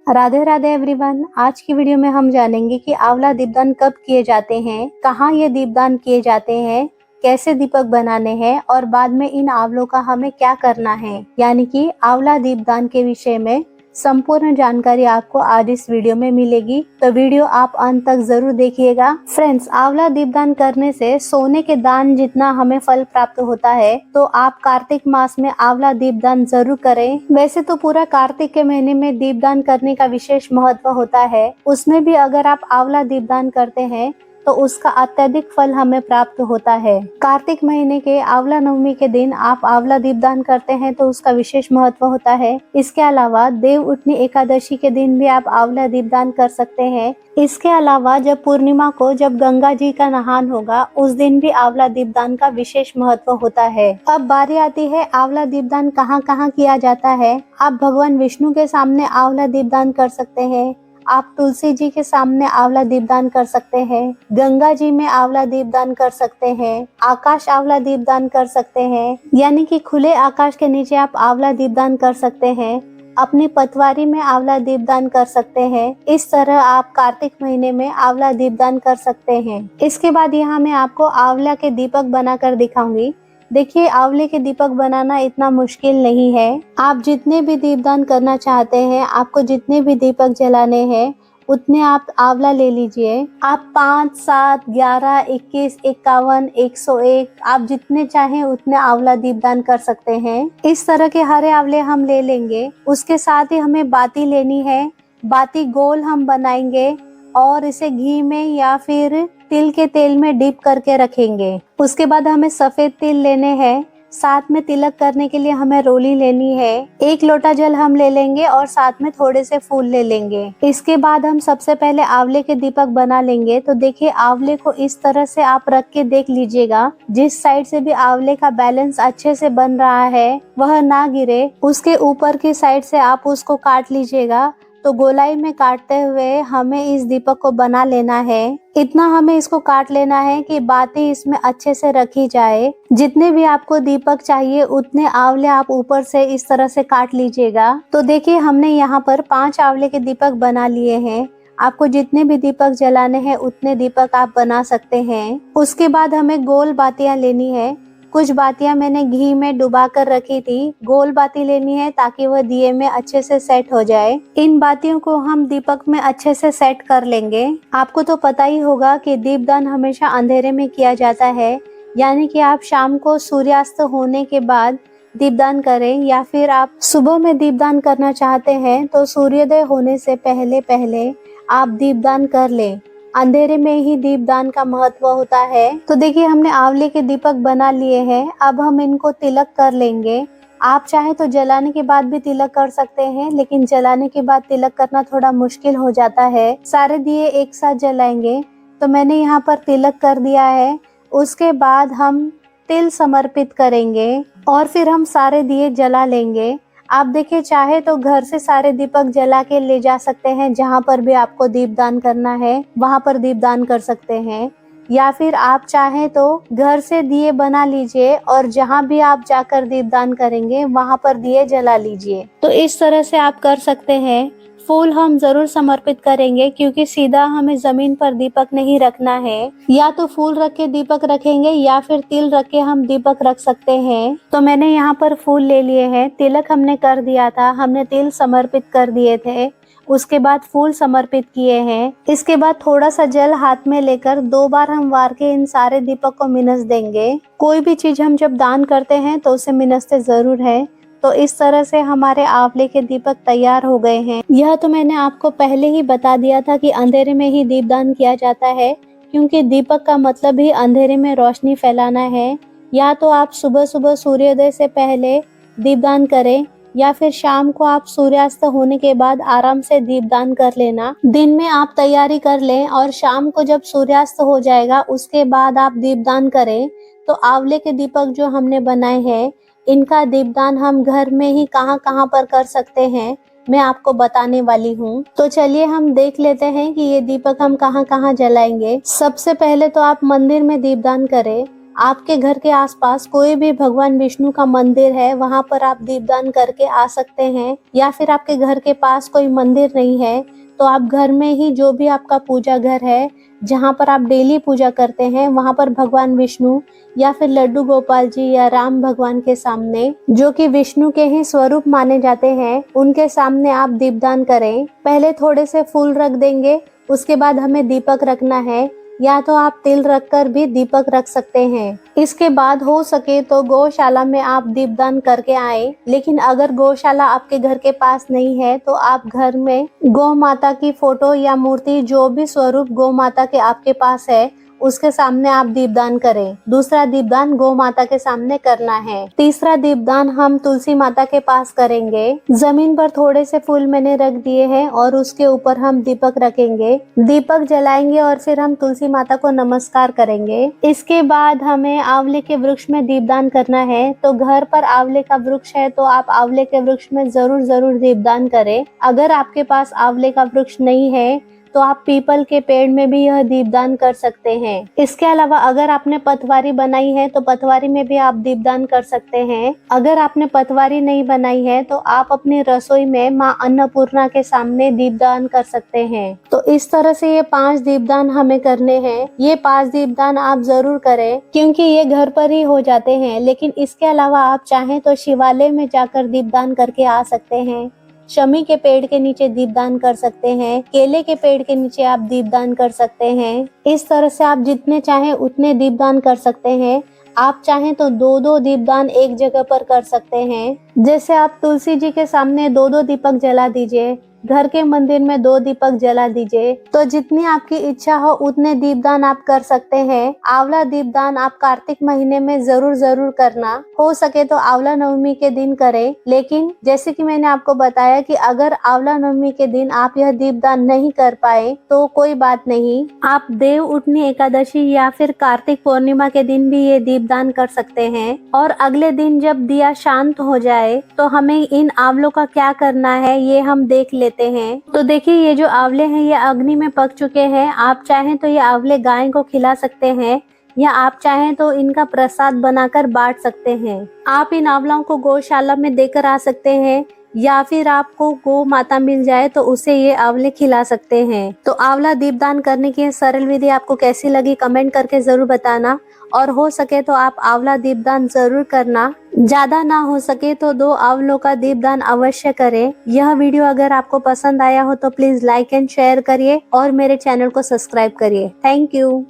Radhe Radhe everyone. आज की video में हम जानेंगे कि आंवला दीपदान कब किए जाते हैं, कहाँ ये दीपदान किए जाते हैं, कैसे दीपक बनाने हैं और बाद में इन आंवलों का हमें क्या करना है। यानी कि आंवला दीपदान के विषय में संपूर्ण जानकारी आपको आज इस वीडियो में मिलेगी, तो वीडियो आप अंत तक जरूर देखिएगा। फ्रेंड्स, आंवला दीपदान करने से सोने के दान जितना हमें फल प्राप्त होता है, तो आप कार्तिक मास में आंवला दीपदान जरूर करें। वैसे तो पूरा कार्तिक के महीने में दीपदान करने का विशेष महत्व होता है, उसमें भी अगर आप आंवला दीपदान करते हैं तो उसका अत्यधिक फल हमें प्राप्त होता है। कार्तिक महीने के आंवला नवमी के दिन आप आंवला दीपदान करते हैं तो उसका विशेष महत्व होता है। इसके अलावा देव उठनी एकादशी के दिन भी आप आंवला दीपदान कर सकते हैं। इसके अलावा जब पूर्णिमा को जब गंगा जी का नहान होगा, उस दिन भी आंवला दीपदान का विशेष महत्व होता है। अब बारी आती है आंवला दीपदान कहाँ कहाँ किया जाता है। आप भगवान विष्णु के सामने आंवला दीपदान कर सकते हैं, आप तुलसी जी के सामने आंवला दीपदान कर सकते हैं, गंगा जी में आंवला दीपदान कर सकते हैं, आकाश आंवला दीपदान कर सकते हैं, यानी कि खुले आकाश के नीचे आप आंवला दीपदान कर सकते हैं, अपनी पटवारी में आंवला दीपदान कर सकते हैं। इस तरह आप कार्तिक महीने में आंवला दीपदान कर सकते हैं। इसके बाद यहाँ मैं आपको आंवला के दीपक बनाकर दिखाऊंगी। देखिए, आंवले के दीपक बनाना इतना मुश्किल नहीं है। आप जितने भी दीपदान करना चाहते हैं, आपको जितने भी दीपक जलाने हैं, उतने आप आंवला ले लीजिए। आप 5, 7, 11, 21, 51, 101 आप जितने चाहें उतने आंवला दीपदान कर सकते हैं। इस तरह के हरे आंवले हम ले लेंगे। उसके साथ ही हमें बाती लेनी है। बाती गोल हम बनाएंगे और इसे घी में या फिर तिल के तेल में डिप करके रखेंगे। उसके बाद हमें सफेद तिल लेने हैं। साथ में तिलक करने के लिए हमें रोली लेनी है। 1 लोटा जल हम ले लेंगे और साथ में थोड़े से फूल ले लेंगे। इसके बाद हम सबसे पहले आंवले के दीपक बना लेंगे। तो देखिए, आंवले को इस तरह से आप रख के देख लीजिएगा, जिस साइड से भी आंवले का बैलेंस अच्छे से बन रहा है वह ना गिरे, उसके ऊपर की साइड से आप उसको काट लीजिएगा। तो गोलाई में काटते हुए हमें इस दीपक को बना लेना है। इतना हमें इसको काट लेना है कि बाती इसमें अच्छे से रखी जाए। जितने भी आपको दीपक चाहिए उतने आंवले आप ऊपर से इस तरह से काट लीजिएगा। तो देखिए, हमने यहाँ पर 5 आंवले के दीपक बना लिए हैं। आपको जितने भी दीपक जलाने हैं उतने दीपक आप बना सकते हैं। उसके बाद हमें गोल बातियां लेनी है। कुछ बातियां मैंने घी में डुबा कर रखी थी। गोल बाती लेनी है ताकि वह दिए में अच्छे से सेट हो जाए। इन बातियों को हम दीपक में अच्छे से सेट कर लेंगे। आपको तो पता ही होगा कि दीपदान हमेशा अंधेरे में किया जाता है, यानी कि आप शाम को सूर्यास्त होने के बाद दीपदान करें, या फिर आप सुबह में दीपदान करना चाहते हैं तो सूर्योदय होने से पहले पहले आप दीपदान कर लें। अंधेरे में ही दीपदान का महत्व होता है। तो देखिए, हमने आंवले के दीपक बना लिए हैं। अब हम इनको तिलक कर लेंगे। आप चाहे तो जलाने के बाद भी तिलक कर सकते हैं, लेकिन जलाने के बाद तिलक करना थोड़ा मुश्किल हो जाता है। सारे दिए एक साथ जलाएंगे। तो मैंने यहाँ पर तिलक कर दिया है। उसके बाद हम तिल समर्पित करेंगे और फिर हम सारे दिए जला लेंगे। आप देखिए, चाहे तो घर से सारे दीपक जला के ले जा सकते हैं। जहाँ पर भी आपको दीपदान करना है वहाँ पर दीपदान कर सकते हैं, या फिर आप चाहें तो घर से दिए बना लीजिए और जहाँ भी आप जाकर दीपदान करेंगे वहाँ पर दिए जला लीजिए। तो इस तरह से आप कर सकते हैं। फूल हम जरूर समर्पित करेंगे, क्योंकि सीधा हमें जमीन पर दीपक नहीं रखना है। या तो फूल रख के दीपक रखेंगे या फिर तिल रख के हम दीपक रख सकते हैं। तो मैंने यहाँ पर फूल ले लिए हैं। तिलक हमने कर दिया था, हमने तिल समर्पित कर दिए थे, उसके बाद फूल समर्पित किए हैं। इसके बाद थोड़ा सा जल हाथ में लेकर 2 बार हम वार के इन सारे दीपक को मिनस देंगे। कोई भी चीज हम जब दान करते हैं तो उसे मिनसते जरूर है। तो इस तरह से हमारे आंवले के दीपक तैयार हो गए हैं। यह तो मैंने आपको पहले ही बता दिया था कि अंधेरे में ही दीपदान किया जाता है, क्योंकि दीपक का मतलब ही अंधेरे में रोशनी फैलाना है। या तो आप सुबह सुबह सूर्योदय से पहले दीपदान करें, या फिर शाम को आप सूर्यास्त होने के बाद आराम से दीपदान कर लेना। दिन में आप तैयारी कर लें और शाम को जब सूर्यास्त हो जाएगा उसके बाद आप दीपदान करें। तो आंवले के दीपक जो हमने बनाए हैं, इनका दीपदान हम घर में ही कहाँ कहाँ पर कर सकते हैं, मैं आपको बताने वाली हूँ। तो चलिए हम देख लेते हैं कि ये दीपक हम कहाँ कहाँ जलाएंगे। सबसे पहले तो आप मंदिर में दीपदान करें। आपके घर के आसपास कोई भी भगवान विष्णु का मंदिर है, वहाँ पर आप दीपदान करके आ सकते हैं। या फिर आपके घर के पास कोई मंदिर नहीं है तो आप घर में ही जो भी आपका पूजा घर है, जहाँ पर आप डेली पूजा करते हैं, वहाँ पर भगवान विष्णु या फिर लड्डू गोपाल जी या राम भगवान के सामने, जो कि विष्णु के ही स्वरूप माने जाते हैं, उनके सामने आप दीपदान करें। पहले थोड़े से फूल रख देंगे, उसके बाद हमें दीपक रखना है, या तो आप तिल रखकर भी दीपक रख सकते हैं। इसके बाद हो सके तो गौशाला में आप दीपदान करके आए। लेकिन अगर गौशाला आपके घर के पास नहीं है तो आप घर में गौ माता की फोटो या मूर्ति, जो भी स्वरूप गौ माता के आपके पास है, उसके सामने आप दीपदान करें। दूसरा दीपदान गौ माता के सामने करना है। तीसरा दीपदान हम तुलसी माता के पास करेंगे। जमीन पर थोड़े से फूल मैंने रख दिए हैं और उसके ऊपर हम दीपक रखेंगे, दीपक जलाएंगे और फिर हम तुलसी माता को नमस्कार करेंगे। इसके बाद हमें आंवले के वृक्ष में दीपदान करना है। तो घर पर आंवले का वृक्ष है तो आप आंवले के वृक्ष में जरूर दीपदान करें। अगर आपके पास आंवले का वृक्ष नहीं है तो आप पीपल के पेड़ में भी यह दीपदान कर सकते हैं। इसके अलावा अगर आपने पटवारी बनाई है तो पटवारी में भी आप दीपदान कर सकते हैं। अगर आपने पटवारी नहीं बनाई है तो आप अपनी रसोई में माँ अन्नपूर्णा के सामने दीपदान कर सकते हैं। तो इस तरह से ये 5 दीपदान हमें करने हैं। ये 5 दीपदान आप जरूर करें क्योंकि ये घर पर ही हो जाते हैं। लेकिन इसके अलावा आप चाहें तो शिवालय में जाकर दीपदान करके आ सकते हैं। शमी के पेड़ के नीचे दीपदान कर सकते हैं। केले के पेड़ के नीचे आप दीपदान कर सकते हैं। इस तरह से आप जितने चाहें उतने दीपदान कर सकते हैं। आप चाहें तो 2-2 दीपदान एक जगह पर कर सकते हैं। जैसे आप तुलसी जी के सामने 2-2 दीपक जला दीजिए, घर के मंदिर में 2 दीपक जला दीजिए। तो जितनी आपकी इच्छा हो उतने दीपदान आप कर सकते हैं। आंवला दीपदान आप कार्तिक महीने में जरूर करना। हो सके तो आंवला नवमी के दिन करें। लेकिन जैसे कि मैंने आपको बताया कि अगर आंवला नवमी के दिन आप यह दीपदान नहीं कर पाए तो कोई बात नहीं, आप देव उठनी एकादशी या फिर कार्तिक पूर्णिमा के दिन भी ये दीपदान कर सकते हैं। और अगले दिन जब दिया शांत हो जाए तो हमें इन आंवलों का क्या करना है ये हम देख लेते हैं। तो देखिए, ये जो आंवले हैं ये अग्नि में पक चुके हैं। आप चाहें तो ये आंवले गाय को खिला सकते हैं या आप चाहें तो इनका प्रसाद बनाकर बांट सकते हैं। आप इन आंवलों को गौशाला में देकर आ सकते हैं या फिर आपको गौ माता मिल जाए तो उसे ये आंवले खिला सकते हैं। तो आंवला दीपदान करने की सरल विधि आपको कैसी लगी कमेंट करके जरूर बताना। और हो सके तो आप आंवला दीपदान जरूर करना। ज्यादा ना हो सके तो 2 आंवलों का दीपदान अवश्य करें। यह वीडियो अगर आपको पसंद आया हो तो प्लीज लाइक एंड शेयर करिए और मेरे चैनल को सब्सक्राइब करिए। Thank you.